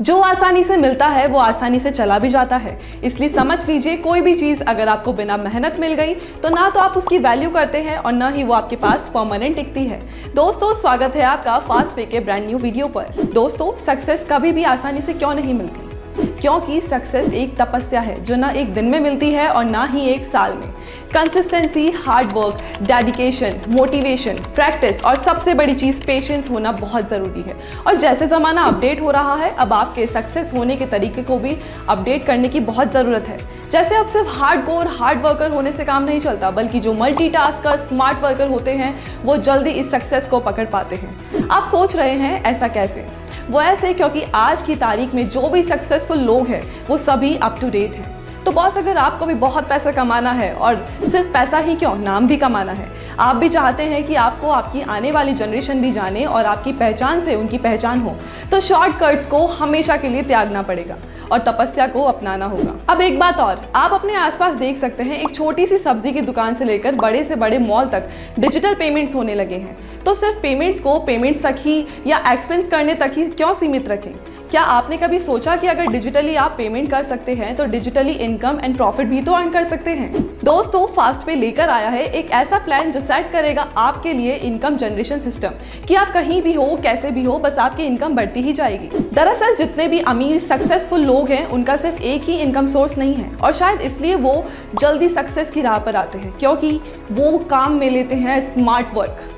जो आसानी से मिलता है वो आसानी से चला भी जाता है। इसलिए समझ लीजिए, कोई भी चीज़ अगर आपको बिना मेहनत मिल गई तो ना तो आप उसकी वैल्यू करते हैं और ना ही वो आपके पास परमानेंट टिकती है। दोस्तों, स्वागत है आपका फास्ट पे के ब्रांड न्यू वीडियो पर। दोस्तों, सक्सेस कभी भी आसानी से क्यों नहीं मिलती? क्योंकि सक्सेस एक तपस्या है जो ना एक दिन में मिलती है और ना ही एक साल में। Consistency, hard work, dedication, motivation, practice और सबसे बड़ी चीज़ पेशेंस होना बहुत ज़रूरी है। और जैसे ज़माना अपडेट हो रहा है, अब आपके सक्सेस होने के तरीके को भी अपडेट करने की बहुत ज़रूरत है। जैसे अब सिर्फ हार्ड वर्कर होने से काम नहीं चलता, बल्कि जो मल्टीटास्कर, स्मार्ट वर्कर होते हैं वो जल्दी इस सक्सेस को पकड़ पाते हैं। आप सोच रहे हैं ऐसा कैसे? वो ऐसे क्योंकि आज की तारीख में जो भी सक्सेसफुल लोग हैं वो सभी अप टू डेट हैं। तो बॉस, अगर आपको भी बहुत पैसा कमाना है, और सिर्फ पैसा ही क्यों, नाम भी कमाना है, आप भी चाहते हैं कि आपको आपकी आने वाली जनरेशन भी जाने और आपकी पहचान से उनकी पहचान हो, तो शॉर्टकट्स को हमेशा के लिए त्यागना पड़ेगा और तपस्या को अपनाना होगा। अब एक बात और, आप अपने आसपास देख सकते हैं, एक छोटी सी सब्जी की दुकान से लेकर बड़े से बड़े मॉल तक डिजिटल पेमेंट्स होने लगे हैं। तो सिर्फ पेमेंट्स को पेमेंट्स तक ही या एक्सपेंस करने तक ही क्यों सीमित रखें? क्या आपने कभी सोचा कि अगर डिजिटली आप पेमेंट कर सकते हैं तो डिजिटली इनकम एंड प्रॉफिट भी तो अर्न कर सकते हैं? दोस्तों, फास्ट पे लेकर आया है एक ऐसा प्लान जो सेट करेगा आपके लिए इनकम जनरेशन सिस्टम कि आप कहीं भी हो, कैसे भी हो, बस आपकी इनकम बढ़ती ही जाएगी। दरअसल जितने भी अमीर सक्सेसफुल लोग हैं उनका सिर्फ एक ही इनकम सोर्स नहीं है, और शायद इसलिए वो जल्दी सक्सेस की राह पर आते हैं, क्योंकि वो काम में लेते हैं स्मार्ट वर्क।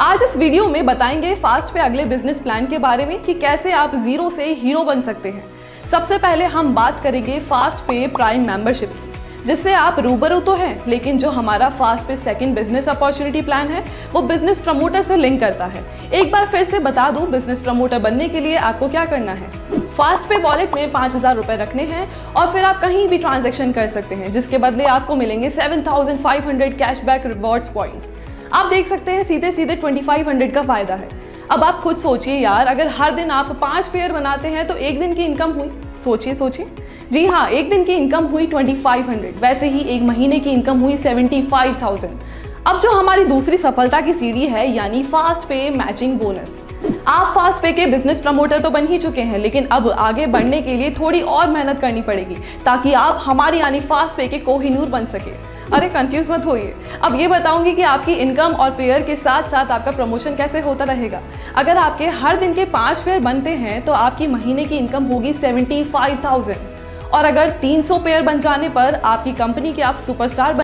आज इस वीडियो में बताएंगे फास्ट पे अगले बिजनेस प्लान के बारे में कि कैसे आप जीरो से हीरो बन सकते हैं। सबसे पहले हम बात करेंगे फास्ट पे प्राइम मेंबरशिप की, जिससे आप रूबरू तो हैं, लेकिन जो हमारा फास्ट पे सेकंड बिजनेस अपॉर्चुनिटी प्लान है वो बिजनेस प्रमोटर से लिंक करता है। एक बार फिर से बता दूं, बिजनेस प्रमोटर बनने के लिए आपको क्या करना है। फास्ट पे वॉलेट में 5,000 रुपए रखने हैं और फिर आप कहीं भी ट्रांजैक्शन कर सकते हैं, जिसके बदले आपको मिलेंगे 7,500 कैशबैक रिवॉर्ड्स पॉइंट्स। आप देख सकते हैं सीधे सीधे 2,500 का फायदा है। अब आप खुद सोचिए यार, अगर हर दिन आप 5 पेयर बनाते हैं तो एक दिन की इनकम हुई, सोचिए। जी हाँ, एक दिन की इनकम हुई 2,500, वैसे ही एक महीने की इनकम हुई 75,000। अब जो हमारी दूसरी सफलता की सीढ़ी है, यानी फास्ट पे मैचिंग बोनस। आप फास्ट पे के बिजनेस प्रमोटर तो बन ही चुके हैं, लेकिन अब आगे बढ़ने के लिए थोड़ी और मेहनत करनी पड़ेगी ताकि आप हमारी यानी फास्ट पे के कोहिनूर बन सके। अरे कंफ्यूज मत होइए, अब ये बताऊंगी कि आपकी इनकम और पेयर के साथ साथ आपका प्रमोशन कैसे होता रहेगा। अगर आपके हर दिन के 5 पेयर बनते हैं तो आपकी महीने की इनकम होगी 75,000, और अगर 300 पेयर बन जाने पर आपकी कंपनी के आप सुपरस्टार